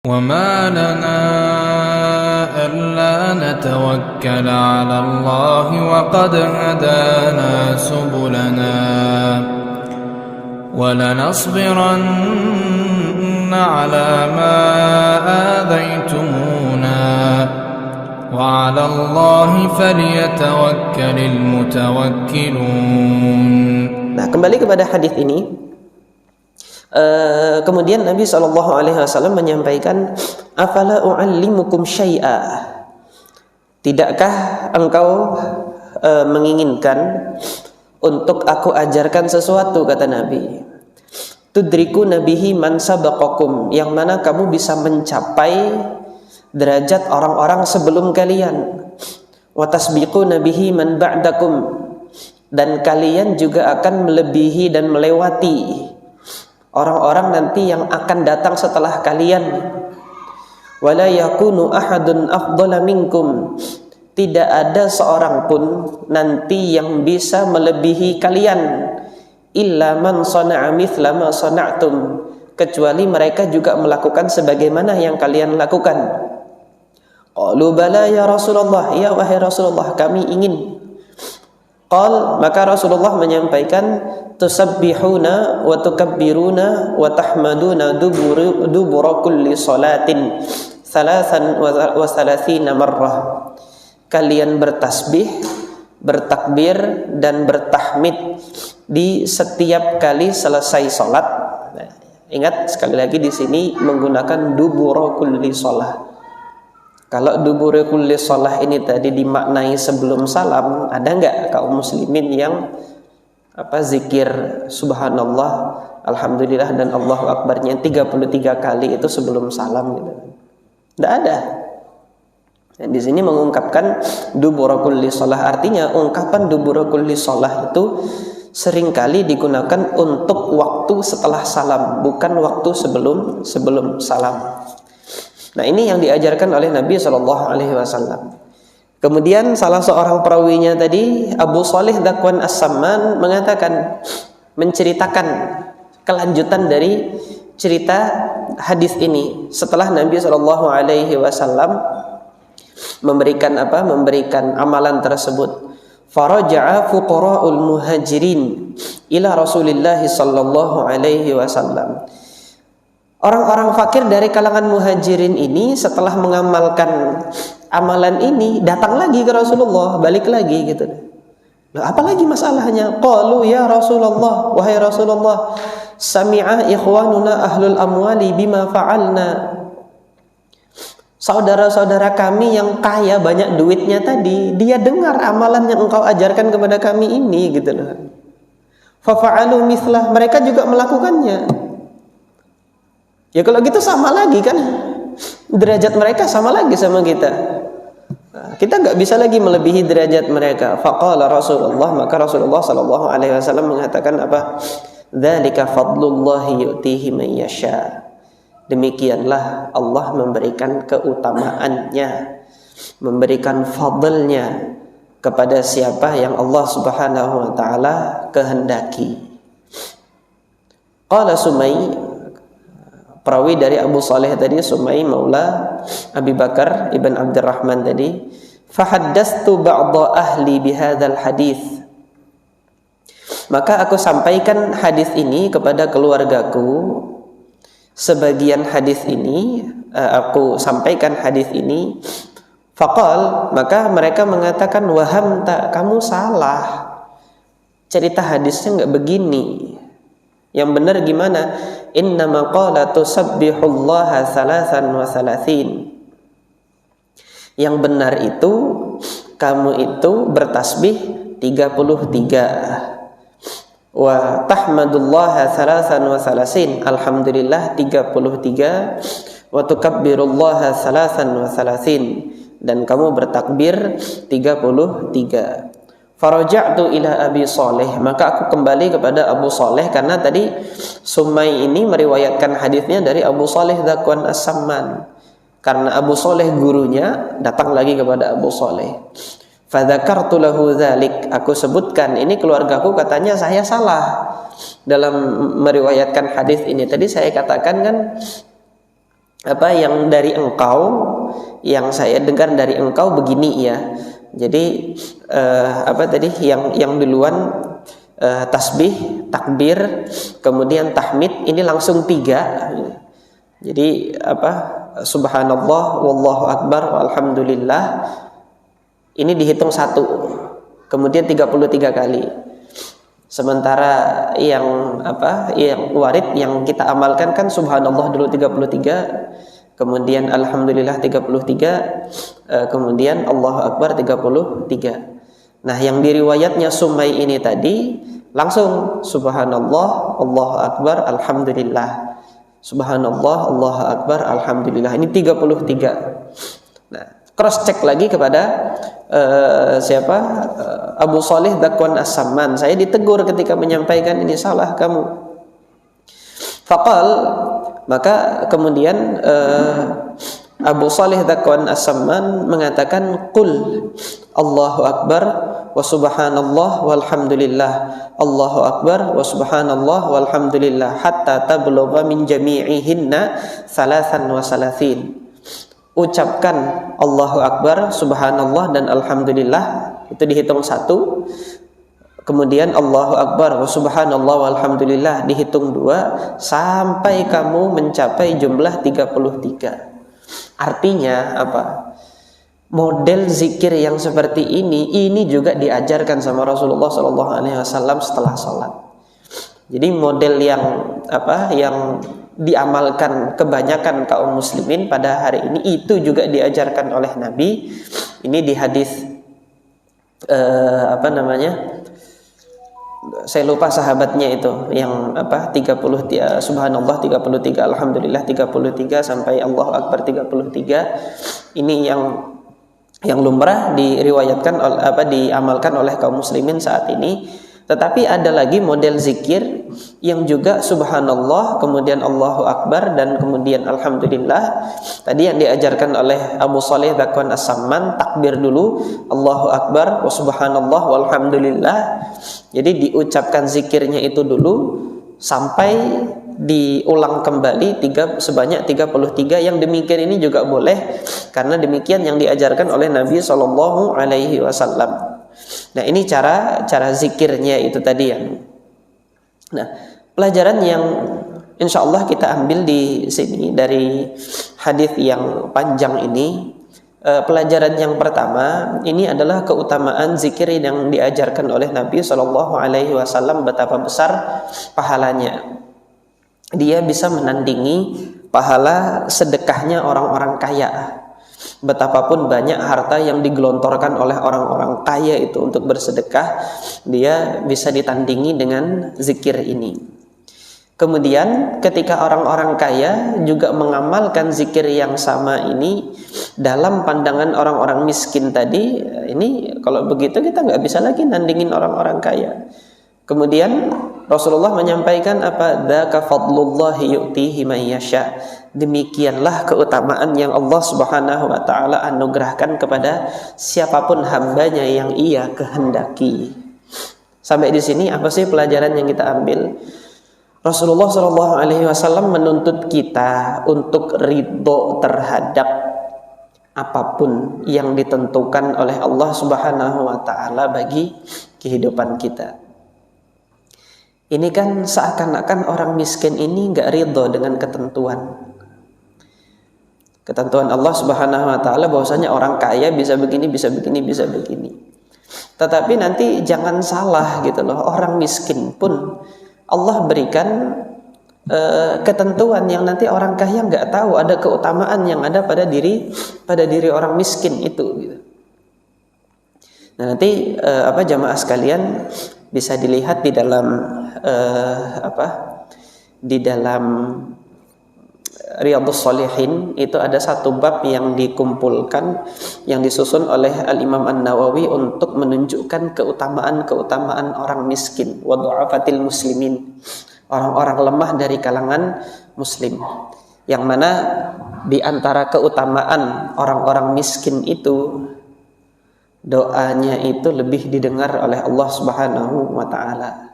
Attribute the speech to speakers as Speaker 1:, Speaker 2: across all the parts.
Speaker 1: وما لنا ألا نتوكل على الله وقد هدانا سبلنا ولنصبرن على ما آذيتمونا وعلى الله فليتوكل المتوكلون.
Speaker 2: Nah, kembali kepada hadis ini. Kemudian Nabi SAW menyampaikan, afala u'allimukum syai'a, tidakkah engkau menginginkan untuk aku ajarkan sesuatu, kata Nabi, tudriku nabihi man sabaqakum, yang mana kamu bisa mencapai derajat orang-orang sebelum kalian, wa tasbiqu nabihi man ba'dakum, dan kalian juga akan melebihi dan melewati orang-orang nanti yang akan datang setelah kalian. Wala yakunu ahadun afdala minkum, tidak ada seorang pun nanti yang bisa melebihi kalian, illa man sana'a mithla ma sana'tum, kecuali mereka juga melakukan sebagaimana yang kalian lakukan. Qalu bala ya Rasulullah, ya wahai Rasulullah, kami ingin. Qal, maka Rasulullah menyampaikan, tusabbihuna wa tukabbiruna wa tahmaduna dubura kulli salatin thalathan wa thalathina marrah. Kalian bertasbih, bertakbir dan bertahmid di setiap kali selesai salat. Nah, ingat sekali lagi di sini menggunakan dubura kulli salah. Kalau dubura kulli shalah ini tadi dimaknai sebelum salam, ada enggak kaum muslimin yang zikir subhanallah, alhamdulillah dan Allahu akbarnya 33 kali itu sebelum salam gitu? Enggak ada. Dan di sini mengungkapkan dubura kulli shalah, artinya ungkapan dubura kulli shalah itu seringkali digunakan untuk waktu setelah salam, bukan waktu sebelum salam. Nah, ini yang diajarkan oleh Nabi SAW. Kemudian salah seorang perawinya tadi, Abu Shalih Dzakwan As-Samman, menceritakan kelanjutan dari cerita hadis ini setelah Nabi SAW memberikan amalan tersebut. Faraja'a fuqara'ul muhajirin ila Rasulillah sallallahu alaihi wasallam. Orang-orang fakir dari kalangan muhajirin ini setelah mengamalkan amalan ini datang lagi ke Rasulullah, balik lagi gitu. Loh, apalagi masalahnya? Qalu ya Rasulullah, wahai Rasulullah, sami'a ikhwanuna ahlul amwali bima fa'alna. Saudara-saudara kami yang kaya banyak duitnya tadi, dia dengar amalan yang engkau ajarkan kepada kami ini gitu loh. Fa fa'alu mithlah, mereka juga melakukannya. Ya kalau gitu sama lagi kan, derajat mereka sama lagi sama kita. Nah, kita nggak bisa lagi melebihi derajat mereka. Faqala Rasulullah, maka Rasulullah sallallahu alaihi wasallam mengatakan apa? Dzalika fadlullahi yu'tihi man yasha. Demikianlah Allah memberikan keutamaannya, memberikan fadlnya kepada siapa yang Allah Subhanahu wa taala kehendaki. Qala Sumay, perawi dari Abu Shalih tadi, Sumay maula Abi Bakar ibn Abdurrahman tadi, fahaddastu ba'dha ahli bihadzal hadis, maka aku sampaikan hadis ini kepada keluargaku. Sebagian hadis ini aku sampaikan hadis ini. Faqal, maka mereka mengatakan, wahamta, kamu salah, cerita hadisnya enggak begini. Yang benar gimana? Innama qala tusabbihullaha thalathan wa thalathin. Yang benar itu kamu itu bertasbih 33. Wa tahmadullaha thalathan wa thalathin. Alhamdulillah 33. Wa tukabbirullaha thalathan wa thalathin. Dan kamu bertakbir 33. Faraja'tu ila Abi Shalih, maka aku kembali kepada Abu Shalih, karena tadi Sumay ini meriwayatkan hadisnya dari Abu Shalih Dzakwan As-Samman. Karena Abu Shalih gurunya datang lagi kepada Abu Shalih. Fadzakartu lahu dzalik, aku sebutkan ini keluargaku katanya saya salah dalam meriwayatkan hadis ini. Tadi saya katakan kan yang dari engkau, yang saya dengar dari engkau begini ya. Jadi yang duluan tasbih, takbir, kemudian tahmid, ini langsung 3. Jadi subhanallah, wallahu akbar, walhamdulillah, ini dihitung 1, kemudian 33 kali. Sementara yang warid yang kita amalkan kan subhanallah dulu 33, kemudian alhamdulillah 33, kemudian Allahu akbar 33. Nah, yang diriwayatnya Sumai ini tadi langsung subhanallah, Allahu akbar, alhamdulillah. Subhanallah, Allahu akbar, alhamdulillah. Ini 33. Nah, cross check lagi kepada Abu Salih Dzakwan As-Samman. Saya ditegur ketika menyampaikan ini salah kamu. Faqal, maka kemudian Abu Salih Dzakwan As-Samman mengatakan qul Allahu akbar wa subhanallah walhamdulillah, Allahu akbar wa subhanallah walhamdulillah, hatta tablugha min jami'ihinna 33. Ucapkan Allahu akbar, subhanallah dan alhamdulillah, itu dihitung 1. Kemudian Allahu akbar wa subhanallah walhamdulillah dihitung 2, sampai kamu mencapai jumlah 33. Artinya apa? Model zikir yang seperti ini juga diajarkan sama Rasulullah SAW setelah sholat. Jadi model yang diamalkan kebanyakan kaum muslimin pada hari ini itu juga diajarkan oleh Nabi. Ini di hadis saya lupa sahabatnya itu yang 30 subhanallah 33, alhamdulillah 33 sampai Allahu akbar 33. Ini yang lumrah diriwayatkan diamalkan oleh kaum muslimin saat ini. Tetapi ada lagi model zikir yang juga subhanallah, kemudian Allahu akbar dan kemudian alhamdulillah. Tadi yang diajarkan oleh Abu Salih Dzakwan As-Samman, takbir dulu, Allahu akbar wa subhanallah walhamdulillah. Jadi diucapkan zikirnya itu dulu sampai diulang kembali sebanyak 33. Yang demikian ini juga boleh, karena demikian yang diajarkan oleh Nabi SAW. Nah, ini cara zikirnya itu tadi yang. Nah, pelajaran yang insya Allah kita ambil di sini dari hadis yang panjang ini, pelajaran yang pertama ini adalah keutamaan zikir yang diajarkan oleh Nabi SAW, betapa besar pahalanya. Dia bisa menandingi pahala sedekahnya orang-orang kaya. Betapapun banyak harta yang digelontorkan oleh orang-orang kaya itu untuk bersedekah, dia bisa ditandingi dengan zikir ini. Kemudian ketika orang-orang kaya juga mengamalkan zikir yang sama ini dalam pandangan orang-orang miskin tadi, ini kalau begitu kita nggak bisa lagi nandingin orang-orang kaya. Kemudian Rasulullah menyampaikan dzaka fadlullahi yu'tihi man yasha. Demikianlah keutamaan yang Allah Subhanahu wa taala anugerahkan kepada siapapun hambanya yang ia kehendaki. Sampai di sini apa sih pelajaran yang kita ambil? Rasulullah SAW menuntut kita untuk ridho terhadap apapun yang ditentukan oleh Allah Subhanahu wa taala bagi kehidupan kita. Ini kan seakan-akan orang miskin ini nggak ridho dengan ketentuan Allah Subhanahu wa taala, bahwasanya orang kaya bisa begini, bisa begini, bisa begini. Tetapi nanti jangan salah gitu loh, orang miskin pun Allah berikan ketentuan yang nanti orang kaya nggak tahu ada keutamaan yang ada pada diri orang miskin itu gitu. Nah, nanti jamaah sekalian bisa dilihat di dalam Riyadhus Shalihin itu ada satu bab yang dikumpulkan, yang disusun oleh Al-Imam An-Nawawi untuk menunjukkan keutamaan orang miskin, wa du'afatil muslimin, orang-orang lemah dari kalangan muslim, yang mana di antara keutamaan orang-orang miskin itu doanya itu lebih didengar oleh Allah Subhanahu wa taala.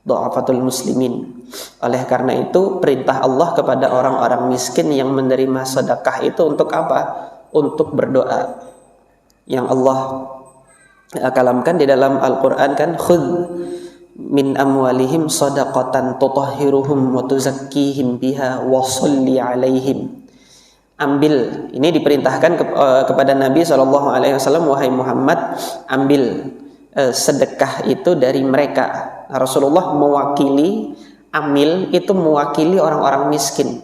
Speaker 2: du'afatul muslimin. Oleh karena itu perintah Allah kepada orang-orang miskin yang menerima sedekah itu untuk apa? Untuk berdoa. Yang Allah kalamkan di dalam Al-Qur'an kan, khudz min amwalihim shadaqatan tutahhiruhum wa tuzakkihim biha wa sholli alaihim. Ambil, ini diperintahkan kepada Nabi SAW, wahai Muhammad, ambil sedekah itu dari mereka. Rasulullah mewakili, amil itu mewakili orang-orang miskin.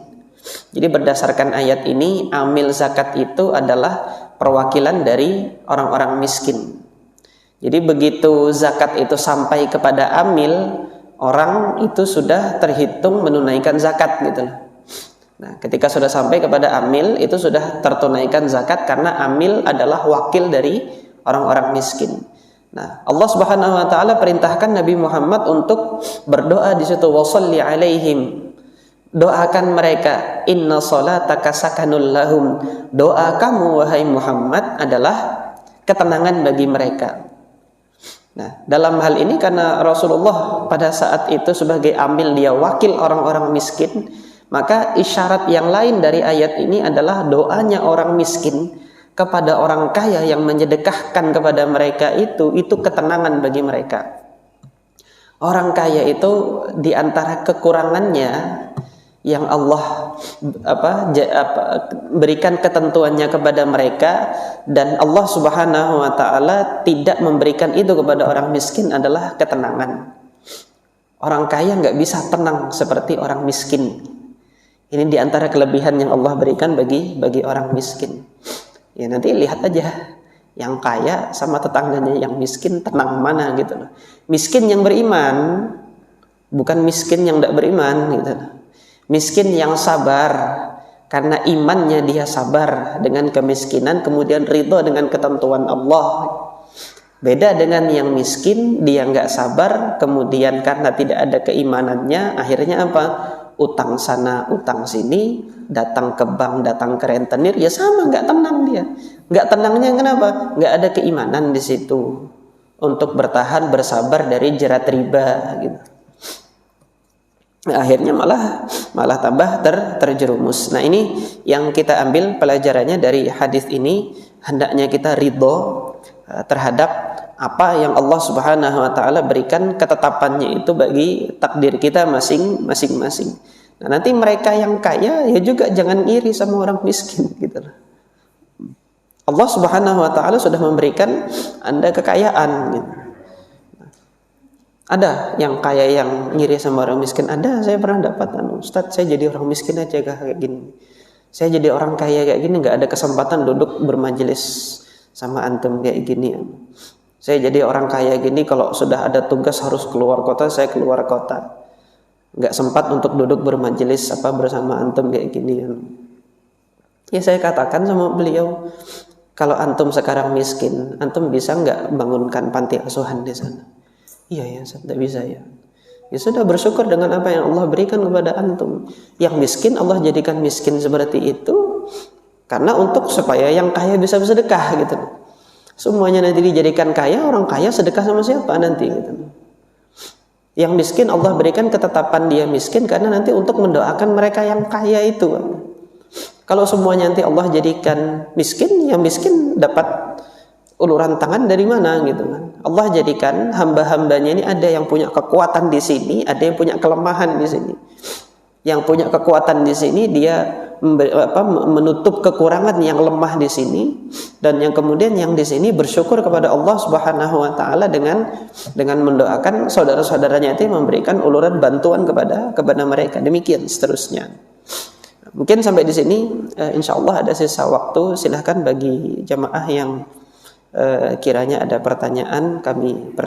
Speaker 2: Jadi berdasarkan ayat ini, amil zakat itu adalah perwakilan dari orang-orang miskin. Jadi begitu zakat itu sampai kepada amil, orang itu sudah terhitung menunaikan zakat gitu. Nah, ketika sudah sampai kepada amil, itu sudah tertunaikan zakat karena amil adalah wakil dari orang-orang miskin. Nah, Allah Subhanahu wa taala perintahkan Nabi Muhammad untuk berdoa di situ, washolli alaihim. Doakan mereka, inna sholataka sakanul lahum. Doa kamu wahai Muhammad adalah ketenangan bagi mereka. Nah, dalam hal ini karena Rasulullah pada saat itu sebagai amil, dia wakil orang-orang miskin, maka isyarat yang lain dari ayat ini adalah doanya orang miskin kepada orang kaya yang menyedekahkan kepada mereka itu ketenangan bagi mereka. Orang kaya itu di antara kekurangannya yang Allah berikan ketentuannya kepada mereka, dan Allah Subhanahu wa taala tidak memberikan itu kepada orang miskin adalah ketenangan. Orang kaya nggak bisa tenang seperti orang miskin. Ini di antara kelebihan yang Allah berikan bagi orang miskin. Ya nanti lihat aja yang kaya sama tetangganya yang miskin tenang mana gitu loh. Miskin yang beriman, bukan miskin yang tidak beriman gitu loh. Miskin yang sabar karena imannya dia sabar dengan kemiskinan, kemudian ridho dengan ketentuan Allah. Beda dengan yang miskin, dia nggak sabar, kemudian karena tidak ada keimanannya, akhirnya apa? Utang sana, utang sini, datang ke bank, datang ke rentenir, ya sama, nggak tenang dia. Nggak tenangnya kenapa? Nggak ada keimanan di situ untuk bertahan, bersabar dari jerat riba gitu. Akhirnya malah tambah terjerumus. Nah, ini yang kita ambil pelajarannya dari hadis ini, hendaknya kita ridho terhadap apa yang Allah Subhanahu wa taala berikan ketetapannya itu bagi takdir kita masing-masing. Nah, nanti mereka yang kaya ya juga jangan iri sama orang miskin gitu loh. Allah Subhanahu wa taala sudah memberikan Anda kekayaan gitu. Ada yang kaya yang ngiri sama orang miskin? Ada, saya pernah dapat, Ustadz saya jadi orang miskin aja kayak gini. Saya jadi orang kaya kayak gini nggak ada kesempatan duduk bermajelis sama antum kayak gini. Saya jadi orang kaya gini kalau sudah ada tugas harus keluar kota, saya keluar kota. Nggak sempat untuk duduk bermajelis bersama antum kayak gini. Ya saya katakan sama beliau, kalau antum sekarang miskin, antum bisa nggak bangunkan panti asuhan di sana? Iya ya, tidak bisa ya. Ya sudah, bersyukur dengan apa yang Allah berikan kepada antum. Yang miskin Allah jadikan miskin seperti itu karena supaya yang kaya bisa bersedekah gitu. Semuanya nanti dijadikan kaya, orang kaya sedekah sama siapa nanti gitu. Yang miskin Allah berikan ketetapan dia miskin karena nanti untuk mendoakan mereka yang kaya itu. Kalau semuanya nanti Allah jadikan miskin, yang miskin dapat uluran tangan dari mana gitu kan. Allah jadikan hamba-hambanya ini ada yang punya kekuatan di sini, ada yang punya kelemahan di sini. Yang punya kekuatan di sini dia menutup kekurangan yang lemah di sini, dan yang kemudian yang di sini bersyukur kepada Allah Subhanahu wa taala dengan mendoakan saudara-saudaranya itu, memberikan uluran bantuan kepada mereka. Demikian seterusnya. Mungkin sampai di sini, insyaallah ada sisa waktu, silahkan bagi jamaah yang kiranya ada pertanyaan kami